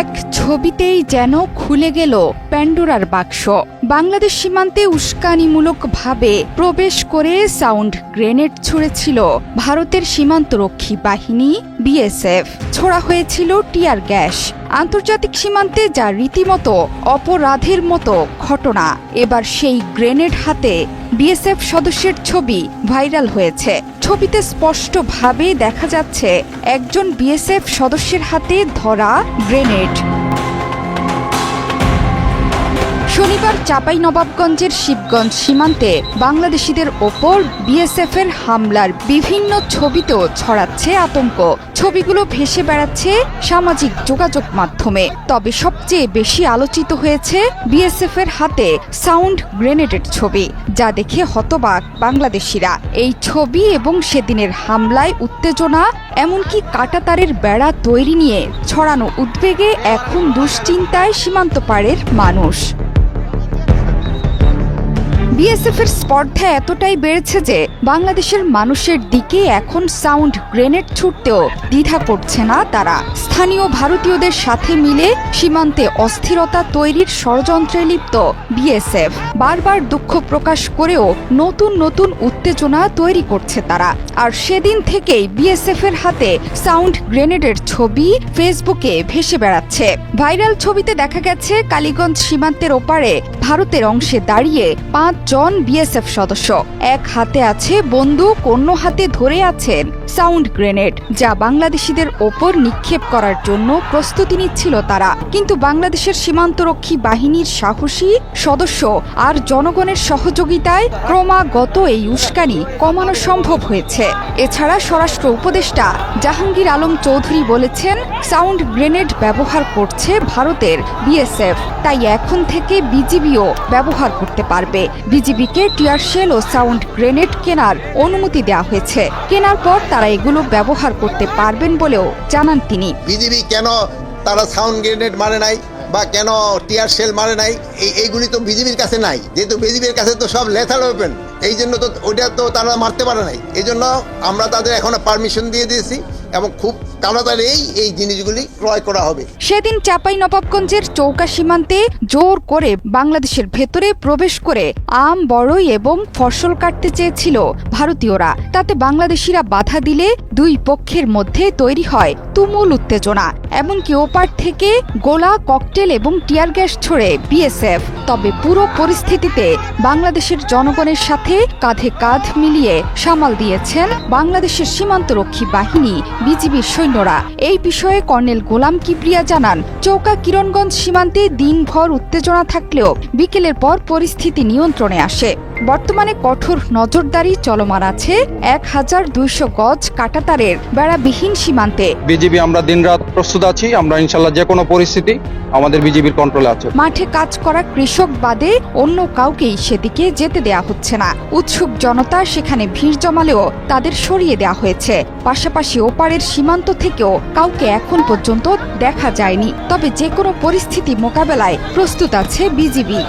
এক ছবিতেই যেন খুলে গেল প্যান্ডোরার বাক্স। বাংলাদেশ সীমান্তে উস্কানিমূলকভাবে প্রবেশ করে সাউন্ড গ্রেনেড ছুঁড়েছিল ভারতের সীমান্তরক্ষী বাহিনী বিএসএফ। ছোড়া হয়েছিল টিয়ার গ্যাস। আন্তর্জাতিক সীমান্তে যা রীতিমতো অপরাধের মতো ঘটনা। এবার সেই গ্রেনেড হাতে বিএসএফ সদস্যের ছবি ভাইরাল হয়েছে। ছবিতে স্পষ্টভাবে দেখা যাচ্ছে একজন বিএসএফ সদস্যের হাতে ধরা গ্রেনেড। শনিবার চাঁপাইনবাবগঞ্জের শিবগঞ্জ সীমান্তে বাংলাদেশিদের ওপর বিএসএফের হামলার বিভিন্ন ছবিতেও ছড়াচ্ছে আতঙ্ক। ছবিগুলো ভেসে বেড়াচ্ছে সামাজিক যোগাযোগ মাধ্যমে। তবে সবচেয়ে বেশি আলোচিত হয়েছে বিএসএফের হাতে সাউন্ড গ্রেনেডের ছবি, যা দেখে হতবাক বাংলাদেশিরা। এই ছবি এবং সেদিনের হামলায় উত্তেজনা, এমনকি কাঁটাতারের বেড়া তৈরি নিয়ে ছড়ানো উদ্বেগে এখন দুশ্চিন্তায় সীমান্ত পাড়ের মানুষ। বিএসএফের স্পর্ধা এতটাই বেড়েছে যে বাংলাদেশের মানুষের দিকে এখন সাউন্ড গ্রেনেড ছুটতেও দ্বিধা করছে না তারা। স্থানীয় ভারতীয়দের সাথে মিলে সীমান্তে অস্থিরতা তৈরির ষড়যন্ত্রে লিপ্ত বিএসএফ বারবার দুঃখ প্রকাশ করেও নতুন নতুন উত্তেজনা তৈরি করছে তারা। আর সেদিন থেকেই বিএসএফের হাতে সাউন্ড গ্রেনেডের ছবি ফেসবুকে ভেসে বেড়াচ্ছে। ভাইরাল ছবিতে দেখা গেছে কালীগঞ্জ সীমান্তের ওপারে ভারতের অংশে দাঁড়িয়ে 5 জন বিএসএফ সদস্য। এক হাতে আছে বন্দুক, অন্য হাতে ধরে আছেন সাউন্ড গ্রেনেড, যা বাংলাদেশিদের ওপর নিক্ষেপ করার জন্য প্রস্তুতি নিচ্ছিল তারা। কিন্তু বাংলাদেশের সীমান্তরক্ষী বাহিনীর সাহসী সদস্য আর জনগণের সহযোগিতায় ক্রমাগত এই উস্কানি কমানো সম্ভব হয়েছে। এছাড়া স্বরাষ্ট্র উপদেষ্টা জাহাঙ্গীর আলম চৌধুরী বলেছেন, সাউন্ড গ্রেনেড ব্যবহার করছে ভারতের বিএসএফ, তাই এখন থেকে বিজিবিও ব্যবহার করতে পারবে। বিজিবিকে টিয়ার শেল ও সাউন্ড গ্রেনেড কেনার অনুমতি দেওয়া হয়েছে। কেনার পর তারা এগুলো ব্যবহার করতে পারবেন বলেও জানান তিনি। বিজিবি কেন তারা সাউন্ড গ্রেনেড মারে নাই বা কেন টিয়ার শেল মারে নাই, এইগুলি তো বিজিবির কাছে নাই। যেহেতু বিজিবির কাছে তো সব লেথাল ওয়েপেন, এই জন্য তো ওইটা তো তারা মারতে পারে নাই। এই জন্য আমরা তাদের এখন পারমিশন দিয়ে দিয়েছি এবং খুব তাড়াতাড়ি এই জিনিসগুলি ক্রয় করা হবে। সেদিন চাঁপাইনবাবগঞ্জের চৌকা সীমান্তে জোর করে বাংলাদেশের ভেতরে প্রবেশ করে আম, বড়ই এবং ফসল কাটতে চেয়েছিল ভারতীয়রা। তাতে বাংলাদেশিরা বাধা দিলে দুই পক্ষের মধ্যে তৈরি হয় তুমুল উত্তেজনা। এমনকি ওপার থেকে গোলা, ককটেল এবং টিয়ার গ্যাস ছোড়ে বিএসএফ। তবে পুরো পরিস্থিতিতে বাংলাদেশের জনগণের সাথে কাঁধে কাঁধ মিলিয়ে সামাল দিয়েছেন বাংলাদেশের সীমান্তরক্ষী বাহিনী বিজিবির সৈন্যরা। এই বিষয়ে কর্নেল গোলাম কিবরিয়া জানান, চৌকা কিরণগঞ্জ সীমান্তে দিনভর উত্তেজনা থাকলেও বিকেলের পর পরিস্থিতি নিয়ন্ত্রণে আসে। বর্তমানে কঠোর নজরদারি চলমান আছে 1200 গজ কাঁটাতারের বেড়াবিহীন সীমান্তে। বিজিবি আমরা দিনরাত প্রস্তুত আছি। আমরা ইনশাল্লাহ যে কোনো পরিস্থিতি আমাদের বিজিবির কন্ট্রোলে আছে। মাঠে কাজ করা কৃষক বাদে অন্য কাউকেই সেদিকে যেতে দেয়া হচ্ছে না। উৎসুক জনতা সেখানে ভিড় জমালেও তাদের সরিয়ে দেওয়া হয়েছে। পাশাপাশি ওপারের সীমান্ত থেকেও কাউকে এখন পর্যন্ত দেখা যায়নি। তবে যে কোনো পরিস্থিতি মোকাবেলায় প্রস্তুত আছে বিজিবি।